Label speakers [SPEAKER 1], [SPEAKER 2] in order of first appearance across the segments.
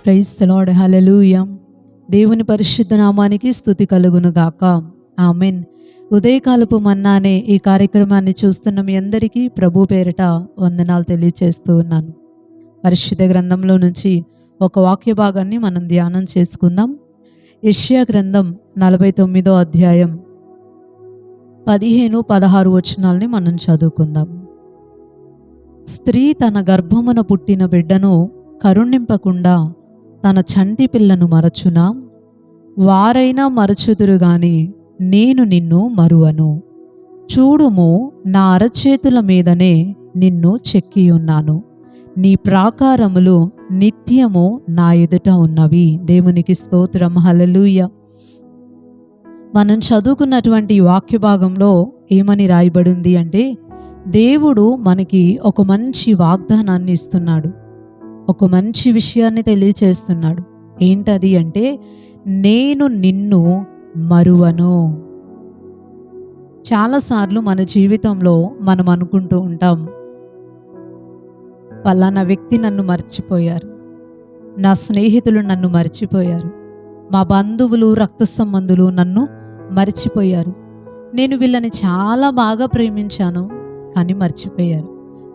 [SPEAKER 1] Praise the lord. హల్లెలూయా. దేవుని పరిశుద్ధ నామానికి స్తుతి కలుగును గాక. ఆమేన్. ఉదయకాలపు మన్నానే ఈ కార్యక్రమాన్ని చూస్తున్న మీ అందరికీ ప్రభు పేరిట వందనాలు తెలియచేస్తూ ఉన్నాను. పరిశుద్ధ గ్రంథంలో నుంచి ఒక వాక్య భాగాన్ని మనం ధ్యానం చేసుకుందాం. యెషయా గ్రంథం 49వ అధ్యాయం 15, 16 వచనాల్ని మనం చదువుకుందాం. స్త్రీ తన గర్భమున పుట్టిన బిడ్డను కరుణింపకుండా తన చంటి పిల్లను మరచునా? వారైనా మరచుదురు గాని నేను నిన్ను మరువను. చూడుము, నా అరచేతుల మీదనే నిన్ను చెక్కియున్నాను. నీ ప్రాకారములు నిత్యము నా ఎదుట ఉన్నవి. దేవునికి స్తోత్రం. హల్లెలూయా. మనం చదువుకున్నటువంటి వాక్య భాగంలో ఏమని రాయబడింది అంటే, దేవుడు మనకి ఒక మంచి వాగ్దానాన్ని ఇస్తున్నాడు. ఒక మంచి విషయాన్ని తెలియచేస్తున్నాడు. ఏంటది అంటే, నేను నిన్ను మరువను. చాలాసార్లు మన జీవితంలో మనం అనుకుంటూ ఉంటాం, పలానా వ్యక్తి నన్ను మర్చిపోయారు, నా స్నేహితులు నన్ను మర్చిపోయారు, మా బంధువులు రక్త సంబంధులు నన్ను మర్చిపోయారు, నేను వీళ్ళని చాలా బాగా ప్రేమించాను కానీ మర్చిపోయారు,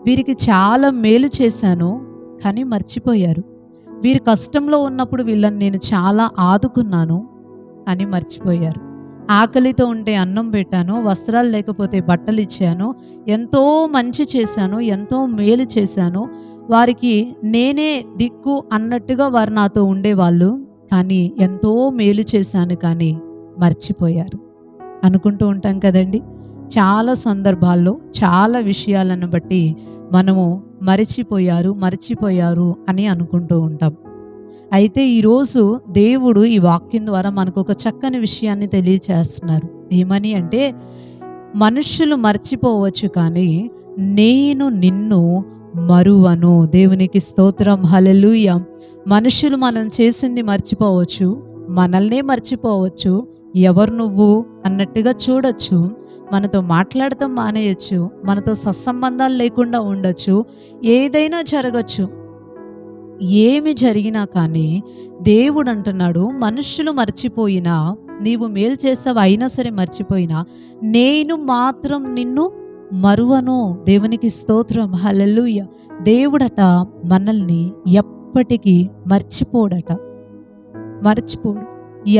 [SPEAKER 1] వీరికి చాలా మేలు చేశాను కానీ మర్చిపోయారు, వీరి కష్టంలో ఉన్నప్పుడు వీళ్ళని నేను చాలా ఆదుకున్నాను కానీ మర్చిపోయారు, ఆకలితో ఉంటే అన్నం పెట్టాను, వస్త్రాలు లేకపోతే బట్టలు ఇచ్చాను, ఎంతో మంచి చేశాను, ఎంతో మేలు చేశాను, వారికి నేనే దిక్కు అన్నట్టుగా వారు నాతో ఉండేవాళ్ళు, కానీ ఎంతో మేలు చేశాను కానీ మర్చిపోయారు అనుకుంటూ ఉంటాం కదండి. చాలా సందర్భాల్లో చాలా విషయాలను బట్టి మనము మర్చిపోయారు అని అనుకుంటూ ఉంటాం. అయితే ఈరోజు దేవుడు ఈ వాక్యం ద్వారా మనకు ఒక చక్కని విషయాన్ని తెలియచేస్తున్నారు. ఏమని అంటే, మనుషులు మర్చిపోవచ్చు కానీ నేను నిన్ను మరువను. దేవునికి స్తోత్రం. హల్లెలూయా. మనుషులు మనం చేసింది మర్చిపోవచ్చు, మనల్నే మర్చిపోవచ్చు, ఎవరు నువ్వు అన్నట్టుగా చూడొచ్చు, మనతో మాట్లాడటం మానేయచ్చు, మనతో సత్సంబంధాలు లేకుండా ఉండొచ్చు, ఏదైనా జరగచ్చు. ఏమి జరిగినా కానీ దేవుడు అంటున్నాడు, మనుషులు మర్చిపోయినా, నీవు మేలు చేసావు అయినా సరే మర్చిపోయినా, నేను మాత్రం నిన్ను మరువను. దేవునికి స్తోత్రం. హల్లెలూయా. దేవుడట మనల్ని ఎప్పటికీ మర్చిపోడు.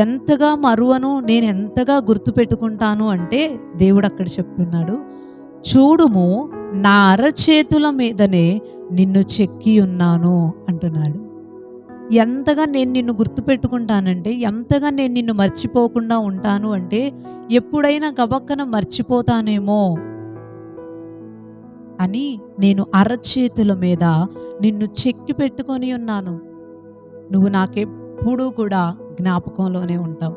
[SPEAKER 1] ఎంతగా మరువను, నేను ఎంతగా గుర్తుపెట్టుకుంటాను అంటే దేవుడు అక్కడ చెప్తున్నాడు, చూడుము, నా అరచేతుల మీదనే నిన్ను చెక్కి ఉన్నాను అంటున్నాడు. ఎంతగా నేను నిన్ను గుర్తుపెట్టుకుంటానంటే, ఎంతగా నేను నిన్ను మర్చిపోకుండా ఉంటాను అంటే, ఎప్పుడైనా గబక్కన మర్చిపోతానేమో అని నేను అరచేతుల మీద నిన్ను చెక్కి పెట్టుకొని ఉన్నాను. నువ్వు నాకెప్పుడూ కూడా జ్ఞాపకంలోనే ఉంటావు.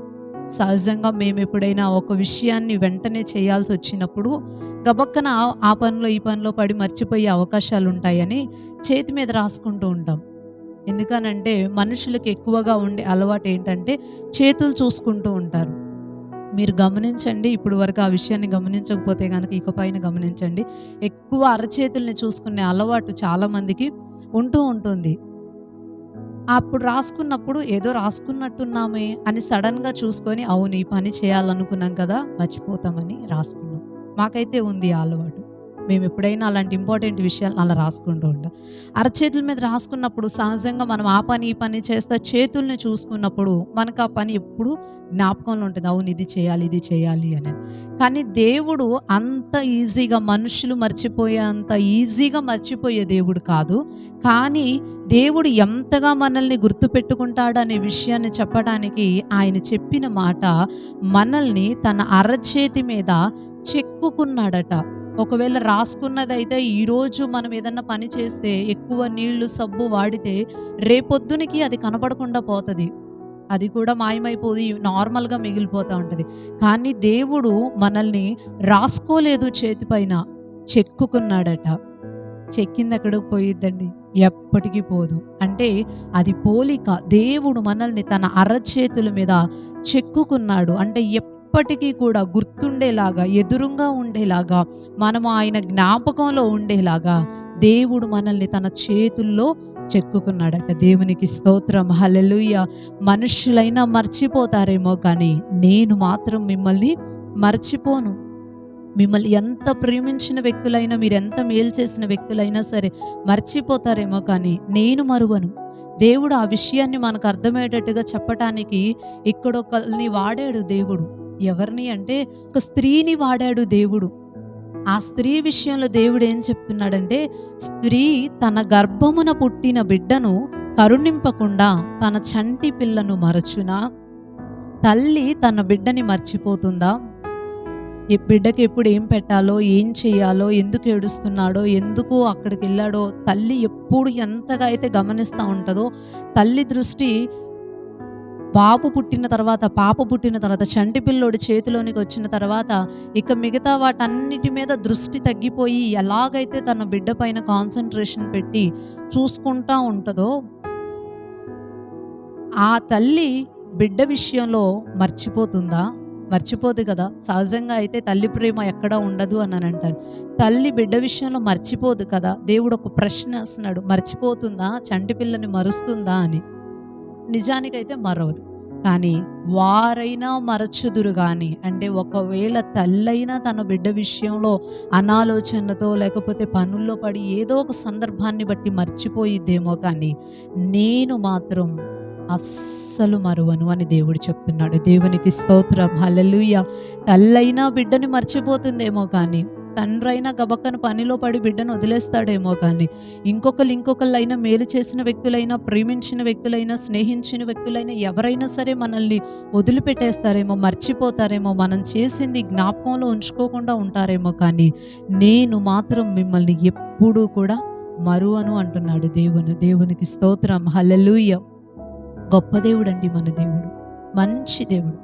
[SPEAKER 1] సహజంగా మేము ఎప్పుడైనా ఒక విషయాన్ని వెంటనే చేయాల్సి వచ్చినప్పుడు గబక్కన ఆ పనిలో ఈ పనిలో పడి మర్చిపోయే అవకాశాలు ఉంటాయని చేతి మీద రాసుకుంటూ ఉంటాం. ఎందుకనంటే మనుషులకు ఎక్కువగా ఉండే అలవాటు ఏంటంటే చేతులు చూసుకుంటూ ఉంటారు. మీరు గమనించండి, ఇప్పుడు వరకు ఆ విషయాన్ని గమనించకపోతే కనుక ఇకపైన గమనించండి. ఎక్కువ అరచేతుల్ని చూసుకునే అలవాటు చాలామందికి ఉంటుంది. అప్పుడు రాసుకున్నప్పుడు ఏదో రాసుకున్నట్టున్నామే అని సడన్గా చూసుకొని, అవును ఈ పని చేయాలనుకున్నాం కదా, మర్చిపోతామని రాసుకున్నాం. మాకైతే ఉంది ఆ అలవాటు. మేము ఎప్పుడైనా అలాంటి ఇంపార్టెంట్ విషయాలు అలా రాసుకుంటూ ఉంటాం. అరచేతుల మీద రాసుకున్నప్పుడు సహజంగా మనం ఆ పని ఈ పని చేస్తా చేతుల్ని చూసుకున్నప్పుడు మనకు ఆ పని ఎప్పుడు జ్ఞాపకంలో ఉంటుంది, అవును ఇది చేయాలి అని. కానీ దేవుడు అంత ఈజీగా, మనుషులు మర్చిపోయేంత ఈజీగా మర్చిపోయే దేవుడు కాదు. కానీ దేవుడు ఎంతగా మనల్ని గుర్తుపెట్టుకుంటాడనే విషయాన్ని చెప్పడానికి ఆయన చెప్పిన మాట, మనల్ని తన అరచేతి మీద చెక్కుకున్నాడట. ఒకవేళ రాసుకున్నదైతే ఈరోజు మనం ఏదన్నా పని చేస్తే ఎక్కువ నీళ్లు సబ్బు వాడితే రేపొద్దునికి అది కనపడకుండా పోతుంది, అది కూడా మాయమైపోయి నార్మల్గా మిగిలిపోతూ ఉంటుంది. కానీ దేవుడు మనల్ని రాసుకోలేదు, చేతిపైన చెక్కుకున్నాడట. చెక్కింది ఎక్కడికి పోయిద్దండి, ఎప్పటికీ పోదు. అంటే అది పోలిక. దేవుడు మనల్ని తన అరచేతుల మీద చెక్కుకున్నాడు అంటే ఎప్పటికీ కూడా గుర్తుండేలాగా, ఎదురుగా ఉండేలాగా, మనము ఆయన జ్ఞాపకంలో ఉండేలాగా దేవుడు మనల్ని తన చేతుల్లో చెక్కుకున్నాడట. దేవునికి స్తోత్రం, హల్లెలూయా. మనుషులైనా మర్చిపోతారేమో కానీ నేను మాత్రం మిమ్మల్ని మర్చిపోను. మిమ్మల్ని ఎంత ప్రేమించిన వ్యక్తులైనా, మీరెంత మేలు చేసిన వ్యక్తులైనా సరే మర్చిపోతారేమో కానీ నేను మరువను. దేవుడు ఆ విషయాన్ని మనకు అర్థమయ్యేటట్టుగా చెప్పటానికి ఇక్కడొకళ్ళని వాడాడు దేవుడు. ఎవరిని అంటే ఒక స్త్రీని వాడాడు దేవుడు. ఆ స్త్రీ విషయంలో దేవుడు ఏం చెప్తున్నాడంటే, స్త్రీ తన గర్భమున పుట్టిన బిడ్డను కరుణింపకుండా తన చంటి పిల్లను మరచునా? తల్లి తన బిడ్డని మర్చిపోతుందా? ఈ బిడ్డకి ఎప్పుడు ఏం పెట్టాలో, ఏం చేయాలో, ఎందుకు ఏడుస్తున్నాడో, ఎందుకు అక్కడికెళ్ళాడో తల్లి ఎప్పుడు ఎంతగా అయితే గమనిస్తూ ఉంటుందో, తల్లి దృష్టి బాబు పుట్టిన తర్వాత, పాప పుట్టిన తర్వాత, చంటి పిల్లోడు చేతిలోనికి వచ్చిన తర్వాత ఇక మిగతా వాటన్నిటి మీద దృష్టి తగ్గిపోయి ఎలాగైతే తన బిడ్డ పైన కాన్సంట్రేషన్ పెట్టి చూసుకుంటా ఉంటుందో, ఆ తల్లి బిడ్డ విషయంలో మర్చిపోతుందా? మర్చిపోదు కదా. సహజంగా అయితే తల్లి ప్రేమ ఎక్కడా ఉండదు అని అంటారు. తల్లి బిడ్డ విషయంలో మర్చిపోదు కదా. దేవుడు ఒక ప్రశ్న వేస్తున్నాడు, మర్చిపోతుందా? చంటి పిల్లని మరుస్తుందా అని. నిజానికైతే మరవదు. కానీ వారైనా మరచుదురు గాని, అంటే ఒకవేళ తల్లైనా తన బిడ్డ విషయంలో అనాలోచనతో లేకపోతే పనుల్లో పడి ఏదో ఒక సందర్భాన్ని బట్టి మర్చిపోయిద్దేమో కానీ నేను మాత్రం అస్సలు మరువను అని దేవుడు చెప్తున్నాడు. దేవునికి స్తోత్రం, హల్లెలూయా. తల్లైనా బిడ్డని మర్చిపోతుందేమో కానీ, తండ్రైనా గబక్కన పనిలో పడి బిడ్డను వదిలేస్తాడేమో కానీ, ఇంకొకళ్ళైనా మేలు చేసిన వ్యక్తులైనా, ప్రేమించిన వ్యక్తులైనా, స్నేహించిన వ్యక్తులైనా ఎవరైనా సరే మనల్ని వదిలిపెట్టేస్తారేమో, మర్చిపోతారేమో, మనం చేసింది జ్ఞాపకంలో ఉంచుకోకుండా ఉంటారేమో కానీ నేను మాత్రం మిమ్మల్ని ఎప్పుడూ కూడా మరువను అంటున్నాడు దేవునికి స్తోత్రం, హల్లెలూయా. గొప్ప దేవుడండి మన దేవుడు, మంచి దేవుడు.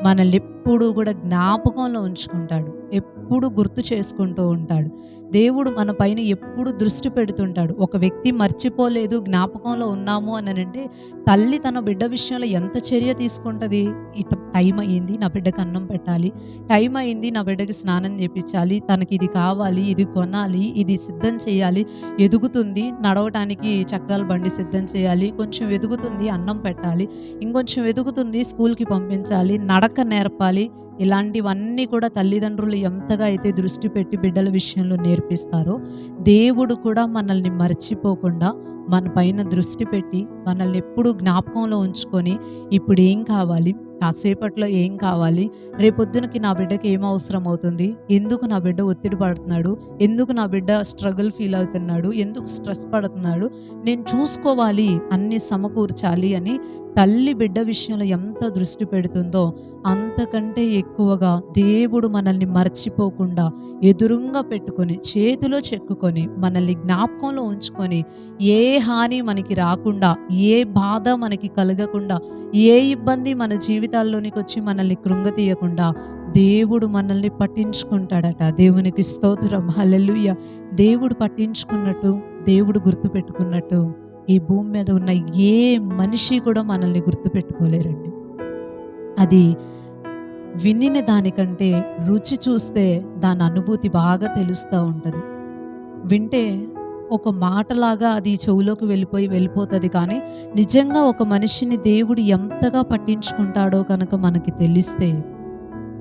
[SPEAKER 1] మనల్ని ఎప్పుడూ కూడా జ్ఞాపకంలో ఉంచుకుంటాడు, ఎప్పుడు గుర్తు చేసుకుంటూ ఉంటాడు. దేవుడు మన పైన ఎప్పుడు దృష్టి పెడుతుంటాడు. ఒక వ్యక్తి మర్చిపోలేదు, జ్ఞాపకంలో ఉన్నాము అని అంటే తల్లి తన బిడ్డ విషయంలో ఎంత చర్య తీసుకుంటుంది. ఇట టైం అయ్యింది, నా బిడ్డకి అన్నం పెట్టాలి, టైం అయింది, నా బిడ్డకి స్నానం చేయించాలి, తనకి ఇది కావాలి, ఇది కొనాలి, ఇది సిద్ధం చేయాలి, ఎదుగుతుంది, నడవటానికి చక్రాల బండి సిద్ధం చేయాలి, కొంచెం ఎదుగుతుంది, అన్నం పెట్టాలి, ఇంకొంచెం ఎదుగుతుంది, స్కూల్కి పంపించాలి, నడక నేర్పాలి. ఇలాంటివన్నీ కూడా తల్లిదండ్రులు ఎంతగా అయితే దృష్టి పెట్టి బిడ్డల విషయంలో నేర్పిస్తారో, దేవుడు కూడా మనల్ని మర్చిపోకుండా మన పైన దృష్టి పెట్టి మనల్ని ఎప్పుడు జ్ఞాపకంలో ఉంచుకొని, ఇప్పుడు ఏం కావాలి, కాసేపట్లో ఏం కావాలి, రేపొద్దునకి నా బిడ్డకి ఏం అవసరం అవుతుంది, ఎందుకు నా బిడ్డ ఒత్తిడి పడుతున్నాడు, ఎందుకు నా బిడ్డ స్ట్రగుల్ ఫీల్ అవుతున్నాడు, ఎందుకు స్ట్రెస్ పడుతున్నాడు, నేను చూసుకోవాలి, అన్ని సమకూర్చాలి అని తల్లి బిడ్డ విషయంలో ఎంత దృష్టి పెడుతుందో అంతకంటే ఎక్కువగా దేవుడు మనల్ని మర్చిపోకుండా ఎదురుంగా పెట్టుకొని చేతిలో చెక్కుకొని మనల్ని జ్ఞాపకంలో ఉంచుకొని ఏ హాని మనకి రాకుండా, ఏ బాధ మనకి కలగకుండా, ఏ ఇబ్బంది మన జీవితాల్లోనికి వచ్చి మనల్ని కృంగతీయకుండా దేవుడు మనల్ని పట్టించుకుంటాడట. దేవునికి స్తోత్రం, హల్లెలూయా. దేవుడు పట్టించుకున్నట్టు, దేవుడు గుర్తుపెట్టుకున్నట్టు ఈ భూమి మీద ఉన్న ఏ మనిషి కూడా మనల్ని గుర్తుపెట్టుకోలేరండి. అది వినిన దానికంటే రుచి చూస్తే దాని అనుభూతి బాగా తెలుస్తూ ఉంటుంది. వింటే ఒక మాటలాగా అది చెవులోకి వెళ్ళిపోతుంది కానీ నిజంగా ఒక మనిషిని దేవుడు ఎంతగా పట్టించుకుంటాడో కనుక మనకి తెలిస్తే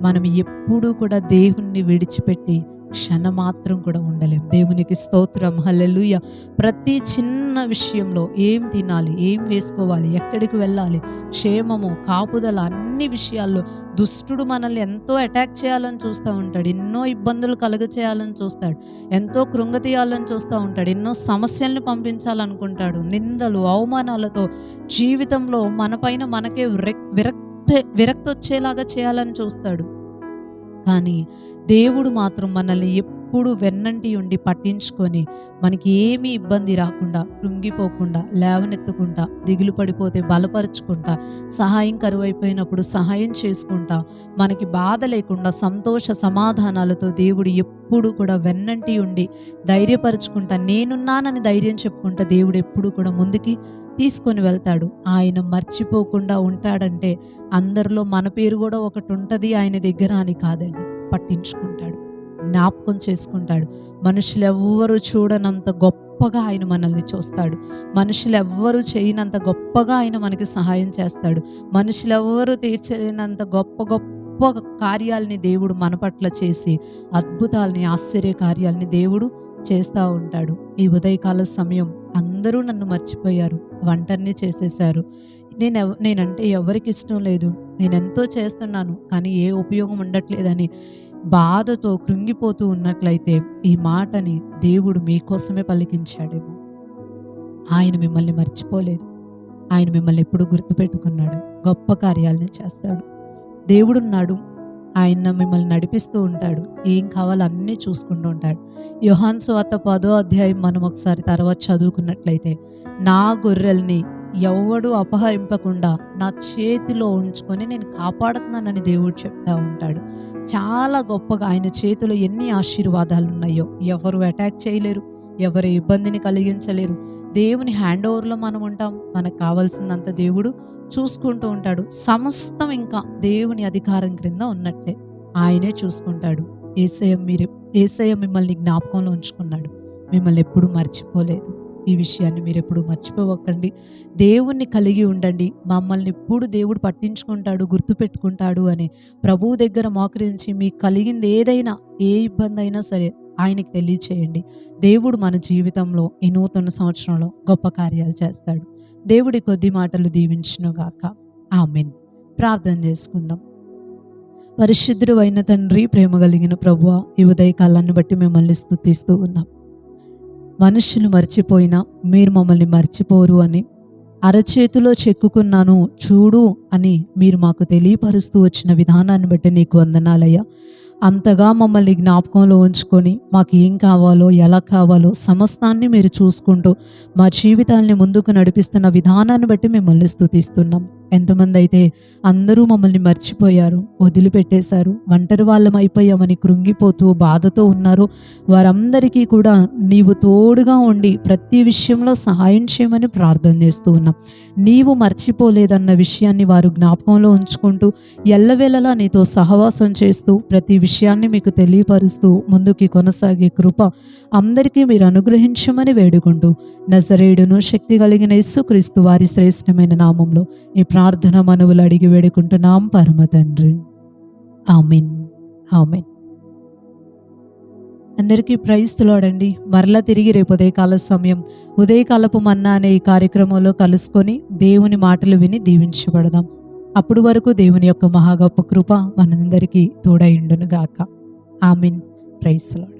[SPEAKER 1] మనం ఎప్పుడూ కూడా దేవుణ్ణి విడిచిపెట్టి క్షణమాత్రం కూడా ఉండలేం. దేవునికి స్తోత్రం, హల్లెలూయా. ప్రతి చిన్న విషయంలో ఏం తినాలి, ఏం వేసుకోవాలి, ఎక్కడికి వెళ్ళాలి, క్షేమము, కాపుదల, అన్ని విషయాల్లో దుష్టుడు మనల్ని ఎంతో అటాక్ చేయాలని చూస్తూ ఉంటాడు, ఎన్నో ఇబ్బందులు కలుగచేయాలని చూస్తాడు, ఎంతో కృంగతీయాలని చూస్తూ ఉంటాడు, ఎన్నో సమస్యల్ని పంపించాలనుకుంటాడు. నిందలు, అవమానాలతో జీవితంలో మన పైన మనకే విరక్తి వచ్చేలాగా చేయాలని చూస్తాడు. కానీ దేవుడు మాత్రం మనల్ని ఎప్పుడు వెన్నంటి ఉండి పట్టించుకొని మనకి ఏమీ ఇబ్బంది రాకుండా, కృంగిపోకుండా, లేవనెత్తుకుంటా, దిగులు పడిపోతే బలపరుచుకుంటా, సహాయం కరువైపోయినప్పుడు సహాయం చేసుకుంటా, మనకి బాధ లేకుండా సంతోష సమాధానాలతో దేవుడు ఎప్పుడు కూడా వెన్నంటి ఉండి ధైర్యపరుచుకుంటా, నేనున్నానని ధైర్యం చెప్పుకుంటా దేవుడు ఎప్పుడు కూడా ముందుకి తీసుకొని వెళ్తాడు. ఆయన మర్చిపోకుండా ఉంటాడంటే అందరిలో మన పేరు కూడా ఒకటి ఉంటుంది ఆయన దగ్గర అని కాదండి, పట్టించుకుంటాడు. జ్ఞాపకం చేసుకుంటాడు. మనుషులెవ్వరూ చూడనంత గొప్పగా ఆయన మనల్ని చూస్తాడు. మనుషులెవ్వరూ చేయనంత గొప్పగా ఆయన మనకి సహాయం చేస్తాడు. మనుషులెవ్వరూ తీర్చలేనంత గొప్ప గొప్ప కార్యాలని దేవుడు మన పట్ల చేసి, అద్భుతాల్ని, ఆశ్చర్య కార్యాలని దేవుడు చేస్తూ ఉంటాడు. ఈ ఉదయకాల సమయం అందరూ నన్ను మర్చిపోయారు, వంటన్ని చేసేశారు, నేనంటే ఎవరికి ఇష్టం లేదు, నేనెంతో చేస్తున్నాను కానీ ఏ ఉపయోగం ఉండట్లేదని బాధతో కృంగిపోతూ ఉన్నట్లయితే ఈ మాటని దేవుడు మీకోసమే పలికించాడేమో. ఆయన మిమ్మల్ని మర్చిపోలేదు. ఆయన మిమ్మల్ని ఎప్పుడు గుర్తుపెట్టుకున్నాడు. గొప్ప కార్యాలను చేస్తాడు. దేవుడున్నాడు. ఆయన మిమ్మల్ని నడిపిస్తూ ఉంటాడు. ఏం కావాలో అన్నీ చూసుకుంటూ ఉంటాడు. యోహాను సువార్త 10వ అధ్యాయం మనం ఒకసారి తర్వాత చదువుకున్నట్లయితే, నా గొర్రెల్ని ఎవ్వడు అపహరింపకుండా నా చేతిలో ఉంచుకొని నేను కాపాడుతున్నానని దేవుడు చెప్తా ఉంటాడు. చాలా గొప్పగా ఆయన చేతిలో ఎన్ని ఆశీర్వాదాలు ఉన్నాయో ఎవరు అటాక్ చేయలేరు, ఎవరు ఇబ్బందిని కలిగించలేరు. దేవుని హ్యాండ్ ఓవర్లో మనం ఉంటాం. మనకు కావాల్సిందంత దేవుడు చూసుకుంటూ ఉంటాడు. సమస్తం ఇంకా దేవుని అధికారం క్రింద ఉన్నట్లే ఆయనే చూసుకుంటాడు. యేసయ్య మిమ్మల్ని జ్ఞాపకంలో ఉంచుకున్నాడు. మిమ్మల్ని ఎప్పుడు మర్చిపోలేదు. ఈ విషయాన్ని మీరు ఎప్పుడు మర్చిపోవకండి. దేవుణ్ణి కలిగి ఉండండి. మమ్మల్ని ఎప్పుడు దేవుడు పట్టించుకుంటాడు, గుర్తుపెట్టుకుంటాడు అని ప్రభువు దగ్గర మోకరించి మీకు కలిగింది ఏదైనా, ఏ ఇబ్బంది అయినా సరే ఆయనకి తెలియచేయండి. దేవుడు మన జీవితంలో ఈ నూతన సంవత్సరంలో గొప్ప కార్యాలు చేస్తాడు. దేవుడి కొద్ది మాటలు దీవించునుగాక. ఆమేన్. ప్రార్థన చేసుకుందాం. పరిశుద్ధుడు అయిన తండ్రి, ప్రేమ కలిగిన ప్రభువా, ఈ ఉదయకాలాన్ని బట్టి మిమ్మల్ని స్తుతిస్తూ ఉన్నాం. మనుషులు మర్చిపోయినా మీరు మమ్మల్ని మర్చిపోరు అని, అరచేతిలో చెక్కుకున్నాను చూడు అని మీరు మాకు తెలియపరుస్తూ వచ్చిన విధానాన్ని బట్టి నీకు వందనాలయ్యా. అంతగా మమ్మల్ని జ్ఞాపకంలో ఉంచుకొని మాకు ఏం కావాలో, ఎలా కావాలో సమస్తాన్ని మీరు చూసుకుంటూ మా జీవితాల్ని ముందుకు నడిపిస్తున్న విధానాన్ని బట్టి మిమ్మల్ని స్తుతిస్తున్నాం. ఎంతమంది అయితే అందరూ మమ్మల్ని మర్చిపోయారు, వదిలిపెట్టేశారు, ఒంటరి వాళ్ళం అయిపోయామని కృంగిపోతూ బాధతో ఉన్నారు, వారందరికీ కూడా నీవు తోడుగా ఉండి ప్రతి విషయంలో సహాయం చేయమని ప్రార్థన చేస్తూ ఉన్నాం. నీవు మర్చిపోలేదన్న విషయాన్ని వారు జ్ఞాపకంలో ఉంచుకుంటూ ఎల్లవేళలా నీతో సహవాసం చేస్తూ ప్రతి విషయాన్ని మీకు తెలియపరుస్తూ ముందుకి కొనసాగే కృప అందరికీ మీరు అనుగ్రహించమని వేడుకుంటూ నజరేయుడును శక్తి కలిగిన యేసుక్రీస్తు వారి శ్రేష్టమైన నామంలో ఈ ప్రార్థన మనవులు అడిగి వేడుకుంటున్నాం పరమ తండ్రి. ఆమేన్. ఆమేన్. అందరికీ ప్రైజ్ ది లార్డ్ అండి. మరలా తిరిగి రేపు ఉదయకాల సమయం ఉదయకాలపు మన్నా అనే ఈ కార్యక్రమంలో కలుసుకొని దేవుని మాటలు విని దీవించబడదాం. అప్పుడు వరకు దేవుని యొక్క మహా గొప్ప కృప మనందరికీ తోడై ఉండును గాక. ఆమేన్. Praise the lord.